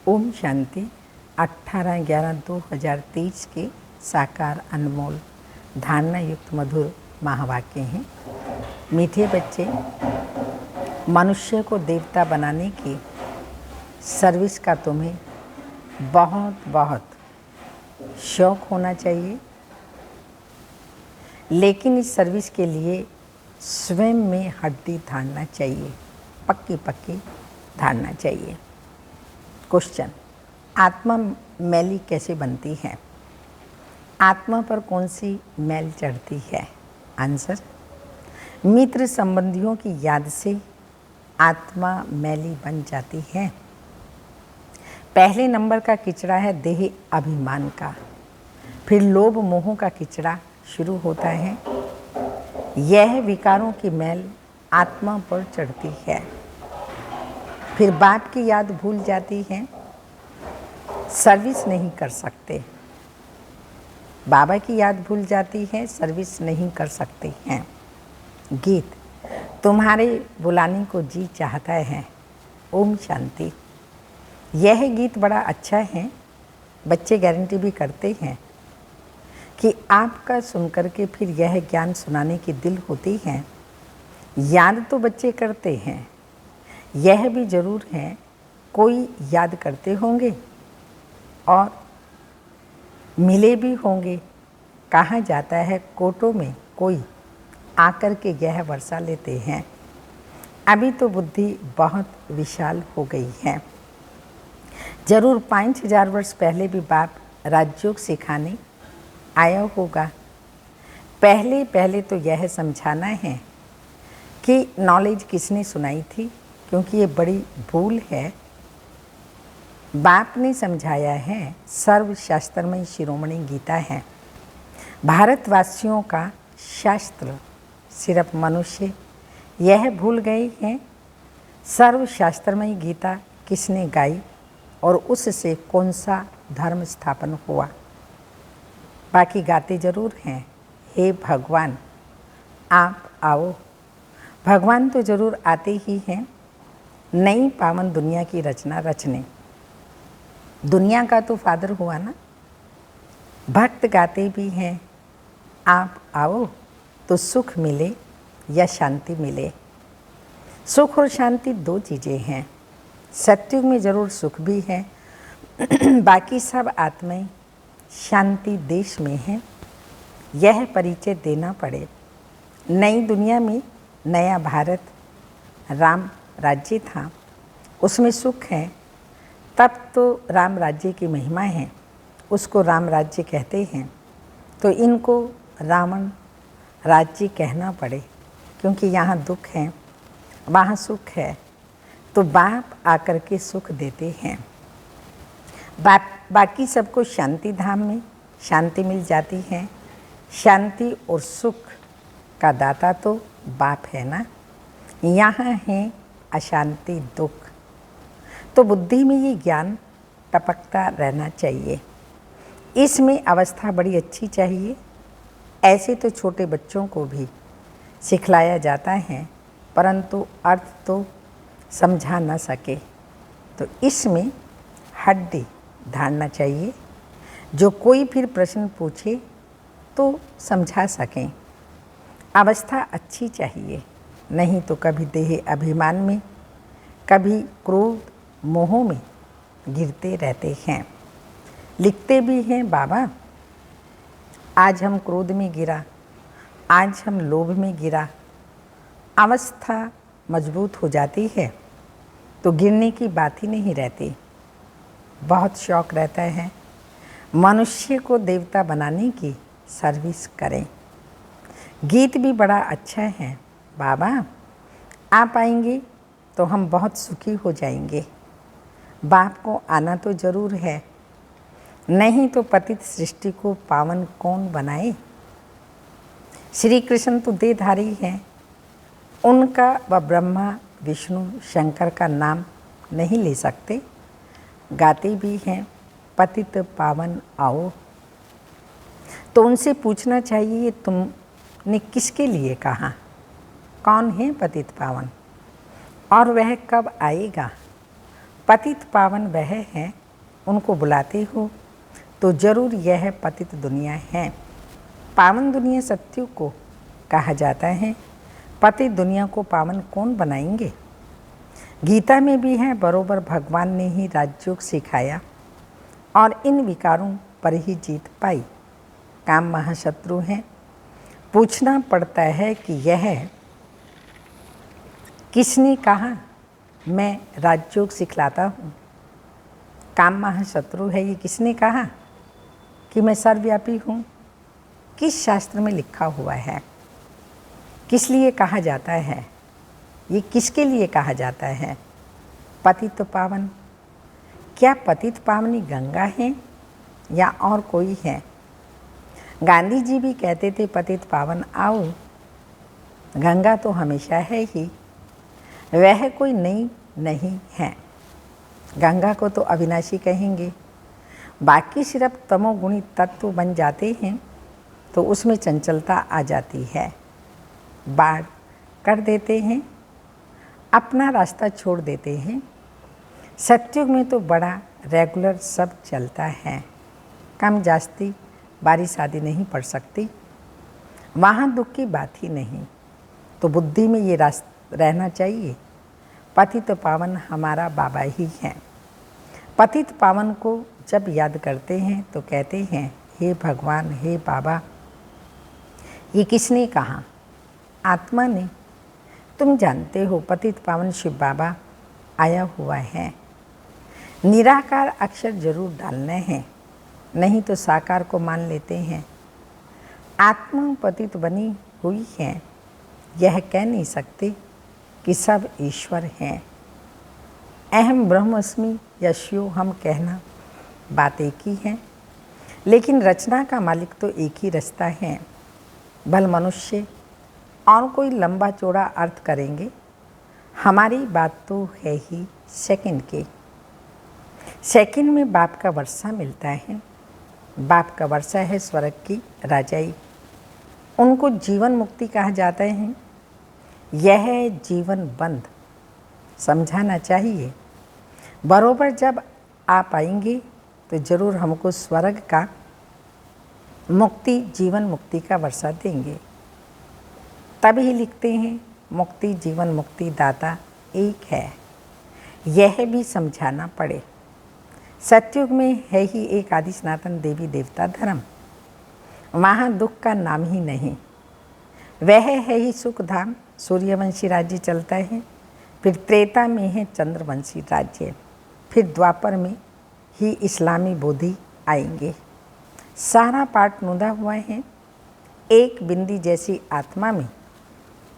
ओम शांति। 18/11/2023 के साकार अनमोल धारणा युक्त मधुर महावाक्य हैं। मीठे बच्चे, मनुष्य को देवता बनाने की सर्विस का तुम्हें बहुत बहुत शौक होना चाहिए, लेकिन इस सर्विस के लिए स्वयं में हड्डी धारना चाहिए, पक्की पक्की धारना चाहिए। क्वेश्चन: आत्मा मैली कैसे बनती है? आत्मा पर कौन सी मैल चढ़ती है? आंसर: मित्र संबंधियों की याद से आत्मा मैली बन जाती है। पहले नंबर का किचड़ा है देह अभिमान का, फिर लोभ मोह का किचड़ा शुरू होता है। यह विकारों की मैल आत्मा पर चढ़ती है। फिर बाप की याद भूल जाती है, सर्विस नहीं कर सकते। बाबा की याद भूल जाती है, सर्विस नहीं कर सकते हैं। गीत: तुम्हारे बुलाने को जी चाहता है। ओम शांति। यह गीत बड़ा अच्छा है। बच्चे गारंटी भी करते हैं कि आपका सुनकर के फिर यह ज्ञान सुनाने की दिल होती है। याद तो बच्चे करते हैं, यह भी जरूर है कोई याद करते होंगे और मिले भी होंगे। कहा जाता है कोटों में कोई आकर के यह वर्षा लेते हैं। अभी तो बुद्धि बहुत विशाल हो गई है। जरूर 5000 वर्ष पहले भी बाप राजयोग सिखाने आया होगा। पहले पहले तो यह समझाना है कि नॉलेज किसने सुनाई थी, क्योंकि ये बड़ी भूल है। बाप ने समझाया है, सर्वशास्त्रमय शिरोमणि गीता है, भारतवासियों का शास्त्र। सिर्फ मनुष्य यह भूल गए हैं सर्वशास्त्रमय गीता किसने गाई और उससे कौन सा धर्म स्थापन हुआ। बाकी गाते जरूर हैं, हे भगवान आप आओ। भगवान तो जरूर आते ही हैं नई पावन दुनिया की रचना रचने। दुनिया का तो फादर हुआ ना। भक्त गाते भी हैं, आप आओ तो सुख मिले या शांति मिले। सुख और शांति दो चीज़ें हैं। सत्युग में जरूर सुख भी है, बाकी सब आत्माएं शांति देश में हैं। यह परिचय देना पड़े। नई दुनिया में नया भारत राम राज्य था, उसमें सुख है। तब तो राम राज्य की महिमा है, उसको राम राज्य कहते हैं। तो इनको रावण राज्य कहना पड़े, क्योंकि यहाँ दुख है वहाँ सुख है। तो बाप आकर के सुख देते हैं। बाकी सबको शांति धाम में शांति मिल जाती है। शांति और सुख का दाता तो बाप है ना। यहाँ है अशांति दुख। तो बुद्धि में ये ज्ञान टपकता रहना चाहिए। इसमें अवस्था बड़ी अच्छी चाहिए। ऐसे तो छोटे बच्चों को भी सिखलाया जाता है, परंतु अर्थ तो समझा न सके। तो इसमें हड्डी धारना चाहिए, जो कोई फिर प्रश्न पूछे तो समझा सकें। अवस्था अच्छी चाहिए, नहीं तो कभी देह अभिमान में, कभी क्रोध मोह में गिरते रहते हैं। लिखते भी हैं बाबा, आज हम क्रोध में गिरा, आज हम लोभ में गिरा। अवस्था मजबूत हो जाती है तो गिरने की बात ही नहीं रहती। बहुत शौक रहता है मनुष्य को देवता बनाने की सर्विस करें। गीत भी बड़ा अच्छा है। बाबा आप आएंगे तो हम बहुत सुखी हो जाएंगे। बाप को आना तो जरूर है, नहीं तो पतित सृष्टि को पावन कौन बनाए। श्री कृष्ण तो देहधारी हैं, उनका व ब्रह्मा विष्णु शंकर का नाम नहीं ले सकते। गाते भी हैं पतित पावन आओ। तो उनसे पूछना चाहिए तुमने किसके लिए कहा, कौन है पतित पावन और वह कब आएगा। पतित पावन वह हैं, उनको बुलाते हो तो जरूर यह पतित दुनिया है। पावन दुनिया सत्युग को कहा जाता है। पतित दुनिया को पावन कौन बनाएंगे? गीता में भी है, बरोबर भगवान ने ही राजयोग सिखाया और इन विकारों पर ही जीत पाई। काम महाशत्रु हैं। पूछना पड़ता है कि यह किसने कहा मैं राजयोग सिखलाता हूँ? काम महाशत्रु है, ये किसने कहा कि मैं सर्वव्यापी हूँ? किस शास्त्र में लिखा हुआ है? किस लिए कहा जाता है? ये किसके लिए कहा जाता है? पतित पावन। क्या पतित पावनी गंगा है या और कोई है? गांधी जी भी कहते थे पतित पावन आओ। गंगा तो हमेशा है ही, वह कोई नई नहीं है। गंगा को तो अविनाशी कहेंगे। बाकी सिर्फ तमोगुणी तत्व बन जाते हैं तो उसमें चंचलता आ जाती है, बाढ़ कर देते हैं, अपना रास्ता छोड़ देते हैं। सत्युग में तो बड़ा रेगुलर सब चलता है, कम जास्ती बारिश आदि नहीं पड़ सकती, वहाँ दुख की बात ही नहीं। तो बुद्धि में ये रहना चाहिए, पतित पावन हमारा बाबा ही है। पतित पावन को जब याद करते हैं तो कहते हैं हे भगवान, हे बाबा। ये किसने कहा? आत्मा ने। तुम जानते हो पतित पावन शिव बाबा आया हुआ है। निराकार अक्षर जरूर डालने हैं, नहीं तो साकार को मान लेते हैं। आत्मा पतित बनी हुई है, यह कह नहीं सकते कि सब ईश्वर हैं। अहम ब्रह्मस्मि या शिव हम कहना बात एक ही है, लेकिन रचना का मालिक तो एक ही रचता है। भल मनुष्य और कोई लंबा चौड़ा अर्थ करेंगे, हमारी बात तो है ही सेकंड के। सेकंड में बाप का वर्षा मिलता है। बाप का वर्षा है स्वर्ग की राजाई। उनको जीवन मुक्ति कहा जाता है। यह है जीवन बंध, समझाना चाहिए। बरोबर जब आप आएंगे तो जरूर हमको स्वर्ग का मुक्ति, जीवन मुक्ति का वर्षा देंगे। तभी लिखते हैं मुक्ति जीवन मुक्ति दाता एक है। यह भी समझाना पड़े। सत्युग में है ही एक आदि सनातन देवी देवता धर्म, वहाँ दुख का नाम ही नहीं। वह है ही सुख धाम, सूर्यवंशी राज्य चलता है। फिर त्रेता में है चंद्रवंशी राज्य। फिर द्वापर में ही इस्लामी बोधि आएंगे। सारा पाठ नोंदा हुआ है। एक बिंदी जैसी आत्मा में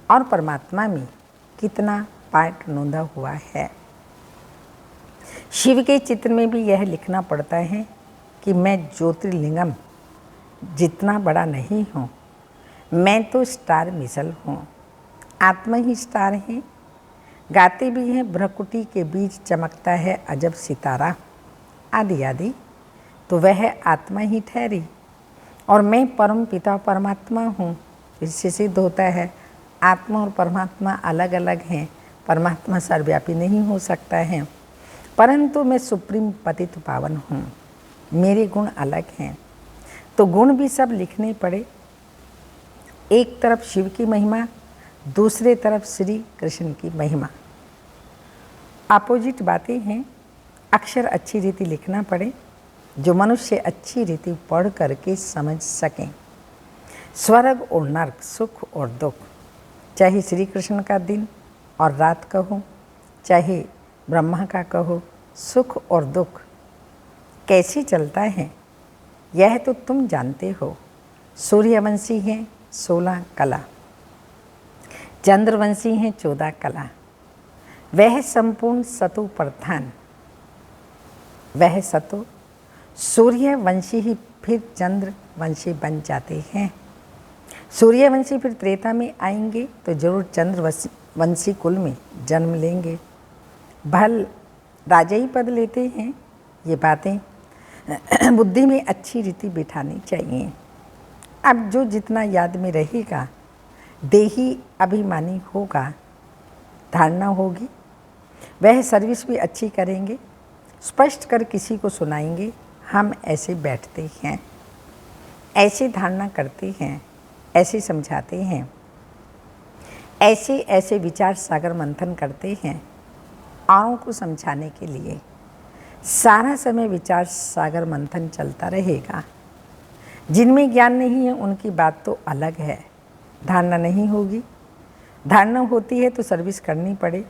और परमात्मा में कितना पाठ नोंदा हुआ है। शिव के चित्र में भी यह लिखना पड़ता है कि मैं ज्योतिर्लिंगम जितना बड़ा नहीं हूँ, मैं तो स्टार मिसल हूँ। आत्मा ही स्टार है। गाते भी हैं भ्रकुटी के बीच चमकता है अजब सितारा आदि आदि। तो वह आत्मा ही ठहरी और मैं परम पिता परमात्मा हूँ। इससे सिद्ध होता है आत्मा और परमात्मा अलग अलग हैं। परमात्मा सर्वव्यापी नहीं हो सकता है, परंतु मैं सुप्रीम पतित पावन हूँ। मेरे गुण अलग हैं, तो गुण भी सब लिखने पड़े। एक तरफ शिव की महिमा, दूसरे तरफ श्री कृष्ण की महिमा। अपोजिट बातें हैं। अक्षर अच्छी रीति लिखना पड़े, जो मनुष्य अच्छी रीति पढ़ करके समझ सकें। स्वर्ग और नर्क, सुख और दुख, चाहे श्री कृष्ण का दिन और रात कहो, चाहे ब्रह्मा का कहो, सुख और दुख कैसे चलता है यह तो तुम जानते हो। सूर्यवंशी हैं 16 कला, चंद्रवंशी हैं 14 कला। वह संपूर्ण सतु प्रधान, वह सतु सूर्यवंशी ही फिर चंद्रवंशी बन जाते हैं। सूर्यवंशी फिर त्रेता में आएंगे तो जरूर चंद्रवंशी कुल में जन्म लेंगे। भल राजाई पद लेते हैं। ये बातें बुद्धि में अच्छी रीति बिठानी चाहिए। अब जो जितना याद में रहेगा, देही अभिमानी होगा, धारणा होगी, वह सर्विस भी अच्छी करेंगे, स्पष्ट कर किसी को सुनाएंगे। हम ऐसे बैठते हैं, ऐसी धारणा करते हैं, ऐसे समझाते हैं, ऐसे ऐसे विचार सागर मंथन करते हैं औरों को समझाने के लिए। सारा समय विचार सागर मंथन चलता रहेगा। जिनमें ज्ञान नहीं है उनकी बात तो अलग है। धारणा नहीं होगी, धारणा होती है तो सर्विस करनी पड़े।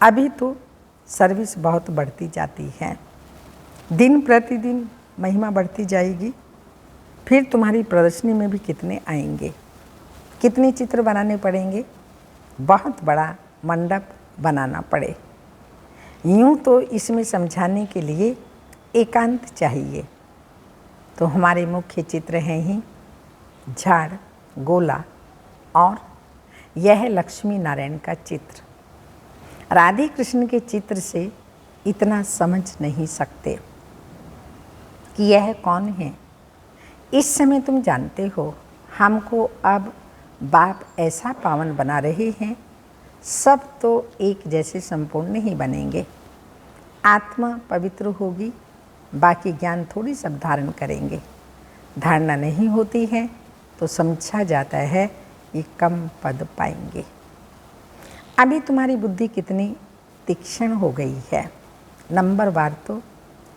अभी तो सर्विस बहुत बढ़ती जाती है, दिन प्रतिदिन महिमा बढ़ती जाएगी। फिर तुम्हारी प्रदर्शनी में भी कितने आएंगे, कितने चित्र बनाने पड़ेंगे, बहुत बड़ा मंडप बनाना पड़े। यूँ तो इसमें समझाने के लिए एकांत चाहिए। तो हमारे मुख्य चित्र हैं ही झाड़, गोला और यह लक्ष्मी नारायण का चित्र। राधे कृष्ण के चित्र से इतना समझ नहीं सकते कि यह कौन है। इस समय तुम जानते हो हमको अब बाप ऐसा पावन बना रहे हैं, सब तो एक जैसे संपूर्ण नहीं बनेंगे। आत्मा पवित्र होगी, बाकी ज्ञान थोड़ी सब धारण करेंगे। धारणा नहीं होती है तो समझा जाता है ये कम पद पाएंगे। अभी तुम्हारी बुद्धि कितनी तीक्ष्ण हो गई है। नंबरवार तो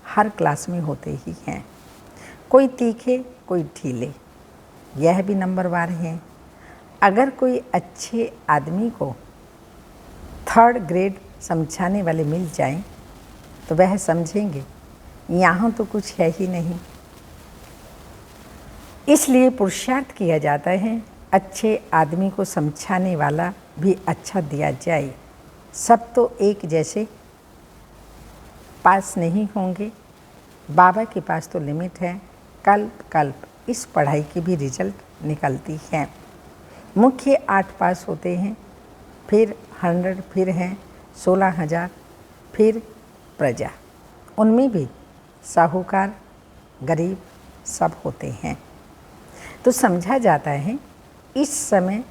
हर क्लास में होते ही हैं, कोई तीखे कोई ढीले, यह भी नंबरवार हैं। अगर कोई अच्छे आदमी को 3rd ग्रेड समझाने वाले मिल जाएं तो वह समझेंगे यहाँ तो कुछ है ही नहीं। इसलिए पुरुषार्थ किया जाता है अच्छे आदमी को समझाने वाला भी अच्छा दिया जाए। सब तो एक जैसे पास नहीं होंगे। बाबा के पास तो लिमिट है। कल्प कल्प इस पढ़ाई की भी रिजल्ट निकलती है। मुख्य 8 पास होते हैं, फिर 100, फिर हैं 16,000, फिर प्रजा। उनमें भी साहूकार गरीब सब होते हैं। तो समझा जाता है इस समय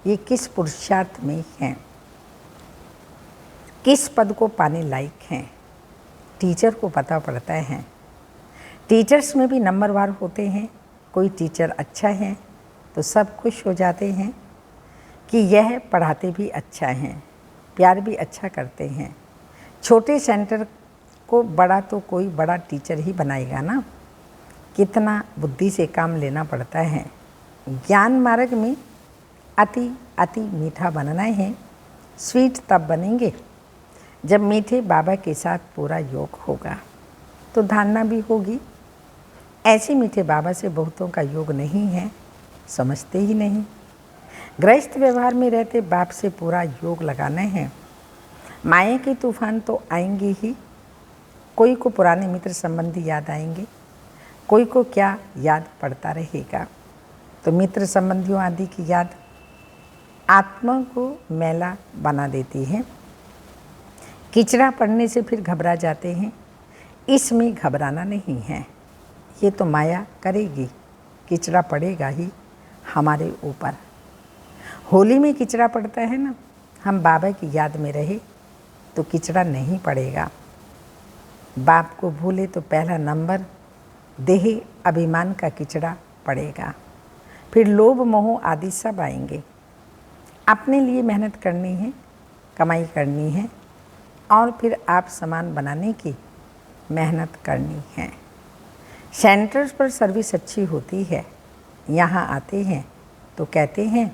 ये किस पुरुषार्थ में हैं, किस पद को पाने लायक हैं। टीचर को पता पड़ता है। टीचर्स में भी नंबरवार होते हैं। कोई टीचर अच्छा है तो सब खुश हो जाते हैं कि यह पढ़ाते भी अच्छा हैं, प्यार भी अच्छा करते हैं। छोटे सेंटर को बड़ा तो कोई बड़ा टीचर ही बनाएगा ना। कितना बुद्धि से काम लेना पड़ता है। ज्ञान मार्ग में अति अति मीठा बनना है। स्वीट तब बनेंगे जब मीठे बाबा के साथ पूरा योग होगा, तो धारणा भी होगी। ऐसे मीठे बाबा से बहुतों का योग नहीं है, समझते ही नहीं। गृहस्थ व्यवहार में रहते बाप से पूरा योग लगाना है। माया के तूफान तो आएंगे ही। कोई को पुराने मित्र संबंधी याद आएंगे, कोई को क्या याद पड़ता रहेगा। तो मित्र संबंधियों आदि की याद आत्मा को मैला बना देती है। किचड़ा पड़ने से फिर घबरा जाते हैं। इसमें घबराना नहीं है, ये तो माया करेगी, किचड़ा पड़ेगा ही हमारे ऊपर। होली में किचड़ा पड़ता है ना, हम बाबा की याद में रहे तो किचड़ा नहीं पड़ेगा। बाप को भूले तो पहला नंबर देह अभिमान का किचड़ा पड़ेगा। फिर लोभ मोह आदि सब आएंगे। अपने लिए मेहनत करनी है, कमाई करनी है और फिर आप समान बनाने की मेहनत करनी है। सेंटर्स पर सर्विस अच्छी होती है। यहाँ आते हैं तो कहते हैं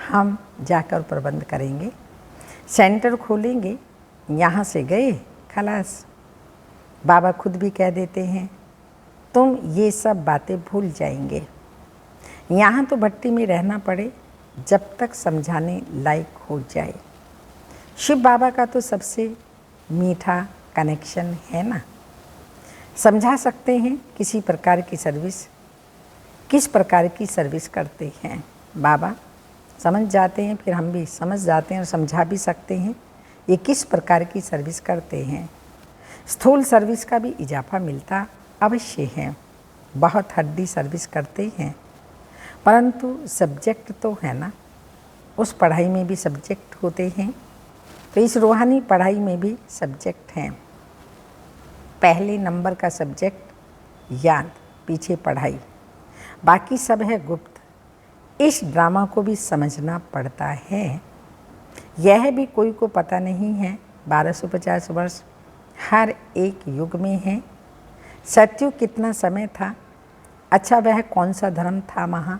हम जाकर प्रबंध करेंगे, सेंटर खोलेंगे। यहाँ से गए खलास। बाबा खुद भी कह देते हैं तुम ये सब बातें भूल जाएंगे। यहाँ तो भट्टी में रहना पड़े जब तक समझाने लायक हो जाए। शिव बाबा का तो सबसे मीठा कनेक्शन है ना। समझा सकते हैं किसी प्रकार की सर्विस, किस प्रकार की सर्विस करते हैं बाबा, समझ जाते हैं। फिर हम भी समझ जाते हैं और समझा भी सकते हैं ये किस प्रकार की सर्विस करते हैं। स्थूल सर्विस का भी इजाफा मिलता अवश्य है। बहुत हड्डी सर्विस करते हैं, परंतु सब्जेक्ट तो है ना। उस पढ़ाई में भी सब्जेक्ट होते हैं। तो इस रूहानी पढ़ाई में भी सब्जेक्ट हैं। पहले नंबर का सब्जेक्ट याद, पीछे पढ़ाई, बाकी सब है गुप्त। इस ड्रामा को भी समझना पड़ता है। यह भी कोई को पता नहीं है। 1250 वर्ष हर एक युग में है। सतयुग कितना समय था? अच्छा, वह कौन सा धर्म था वहाँ?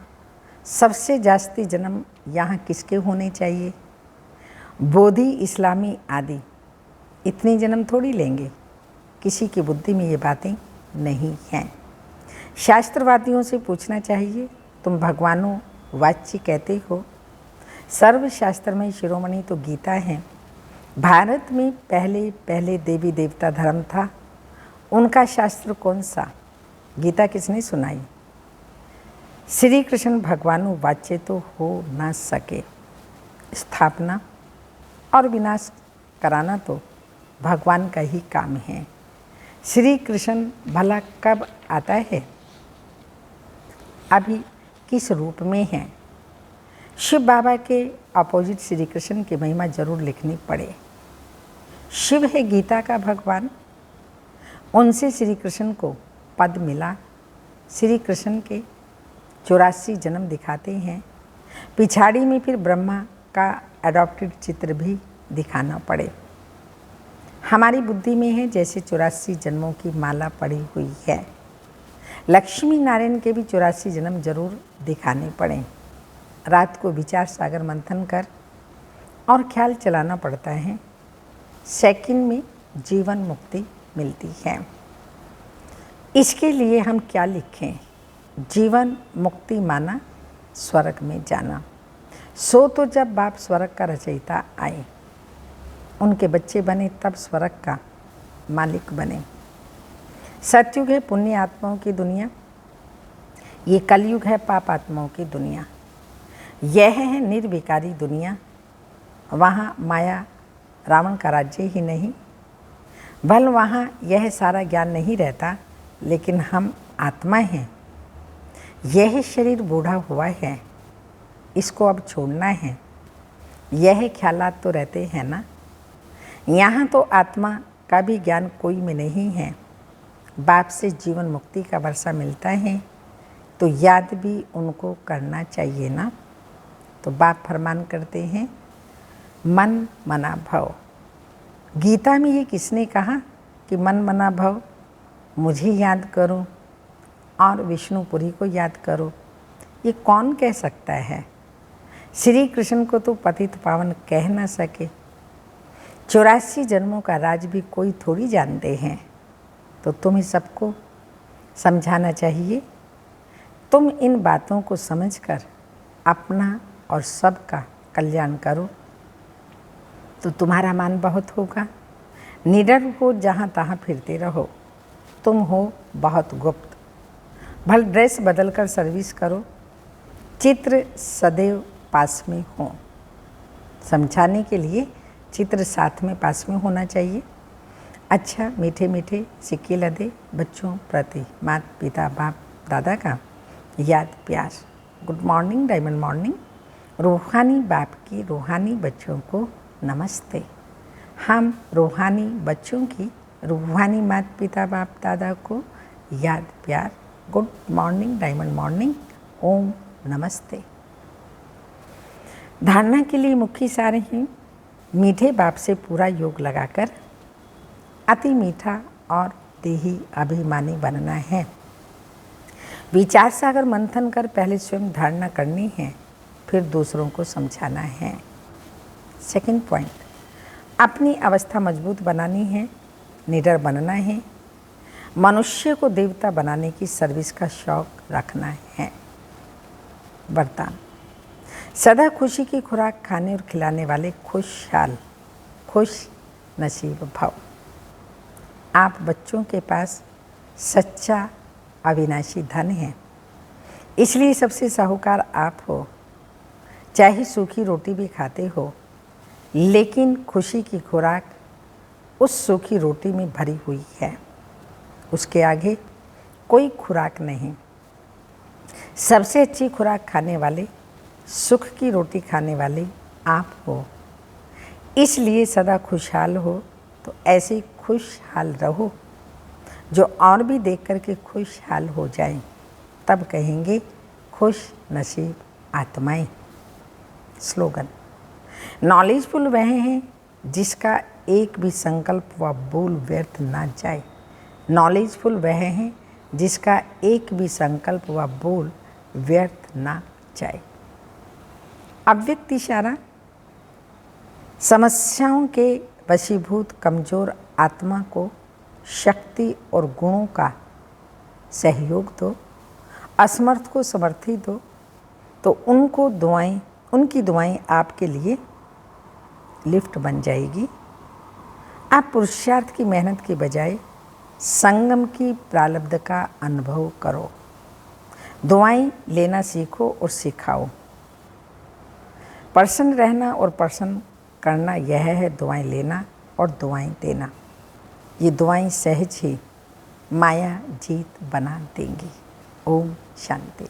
सबसे जास्ती जन्म यहाँ किसके होने चाहिए? बोधि, इस्लामी आदि। इतनी जन्म थोड़ी लेंगे, किसी की बुद्धि में ये बातें नहीं हैं। शास्त्रवादियों से पूछना चाहिए, तुम भगवानों वाच्य कहते हो। सर्वशास्त्र में शिरोमणि तो गीता है। भारत में पहले पहले देवी देवता धर्म था, उनका शास्त्र कौन सा? गीता किसने सुनाई? श्री कृष्ण भगवानों वाच्य तो हो ना सके। स्थापना और विनाश कराना तो भगवान का ही काम है। श्री कृष्ण भला कब आता है? अभी किस रूप में है? शिव बाबा के अपोजिट श्री कृष्ण की महिमा जरूर लिखनी पड़े। शिव है गीता का भगवान, उनसे श्री कृष्ण को पद मिला। श्री कृष्ण के 84 जन्म दिखाते हैं। पिछाड़ी में फिर ब्रह्मा का अडॉप्टेड चित्र भी दिखाना पड़े। हमारी बुद्धि में है जैसे 84 जन्मों की माला पड़ी हुई है। लक्ष्मी नारायण के भी 84 जन्म जरूर दिखाने पड़े। रात को विचार सागर मंथन कर और ख्याल चलाना पड़ता है। सेकंड में जीवन मुक्ति मिलती है। इसके लिए हम क्या लिखें? जीवन मुक्ति माना स्वर्ग में जाना। सो तो जब बाप स्वर्ग का रचयिता आए, उनके बच्चे बने, तब स्वर्ग का मालिक बने। सतयुग है पुण्य आत्माओं की दुनिया, ये कलयुग है पाप आत्माओं की दुनिया। यह है निर्विकारी दुनिया। वहाँ माया रावण का राज्य ही नहीं, भल वहाँ यह सारा ज्ञान नहीं रहता, लेकिन हम आत्मा हैं। यह शरीर बूढ़ा हुआ है, इसको अब छोड़ना है। यह ख्यालात तो रहते हैं ना। यहाँ तो आत्मा का भी ज्ञान कोई में नहीं है। बाप से जीवन मुक्ति का वर्षा मिलता है, तो याद भी उनको करना चाहिए ना। तो बाप फरमान करते हैं, मन मना भव। गीता में ये किसने कहा कि मन मना भव? मुझे याद करो और विष्णुपुरी को याद करो। ये कौन कह सकता है? श्री कृष्ण को तो पतित पावन कह ना सके। 84 जन्मों का राज भी कोई थोड़ी जानते हैं। तो तुम्हें सबको समझाना चाहिए। तुम इन बातों को समझकर अपना और सबका कल्याण करो, तो तुम्हारा मान बहुत होगा। निडर हो, जहाँ तहाँ फिरते रहो। तुम हो बहुत गुप्त। भल ड्रेस बदलकर सर्विस करो, चित्र सदैव पास में हो। समझाने के लिए चित्र साथ में पास में होना चाहिए। अच्छा, मीठे मीठे सिक्के लदे बच्चों प्रति माता पिता बाप दादा का याद प्यार। Good morning, diamond morning. रूहानी बाप की रूहानी बच्चों को नमस्ते। हम रूहानी बच्चों की रूहानी माता पिता बाप दादा को याद प्यार। Good morning, diamond morning. Om namaste. धारणा के लिए मुख्य सार हैं। मीठे बाप से पूरा योग लगाकर अति मीठा और देही अभिमानी बनना है। विचार सागर मंथन कर पहले स्वयं धारणा करनी है, फिर दूसरों को समझाना है। सेकंड पॉइंट, अपनी अवस्था मजबूत बनानी है, निडर बनना है। मनुष्य को देवता बनाने की सर्विस का शौक रखना है। वरदान, सदा खुशी की खुराक खाने और खिलाने वाले खुशहाल खुश नसीब भव। आप बच्चों के पास सच्चा अविनाशी धन है, इसलिए सबसे साहूकार आप हो। चाहे सूखी रोटी भी खाते हो, लेकिन खुशी की खुराक उस सूखी रोटी में भरी हुई है, उसके आगे कोई खुराक नहीं। सबसे अच्छी खुराक खाने वाले, सुख की रोटी खाने वाले आप हो। इसलिए सदा खुशहाल हो तो ऐसे खुशहाल रहो जो और भी देख कर के खुशहाल हो जाएं, तब कहेंगे खुश नसीब आत्माएं। स्लोगन, नॉलेजफुल वह है जिसका एक भी संकल्प व बोल व्यर्थ ना जाए। नॉलेजफुल वह है जिसका एक भी संकल्प व बोल व्यर्थ ना जाए। अव्यक्त इशारा, समस्याओं के वशीभूत कमज़ोर आत्मा को शक्ति और गुणों का सहयोग दो, असमर्थ को समर्थी दो, तो उनकी दुआएं आपके लिए लिफ्ट बन जाएगी। आप पुरुषार्थ की मेहनत की बजाय संगम की प्रारब्ध का अनुभव करो। दुआएं लेना सीखो और सिखाओ। प्रसन्न रहना और प्रसन्न करना, यह है दुआएं लेना और दुआएं देना। ये दुआएं सहज ही माया जीत बना देंगी। ओम शांति।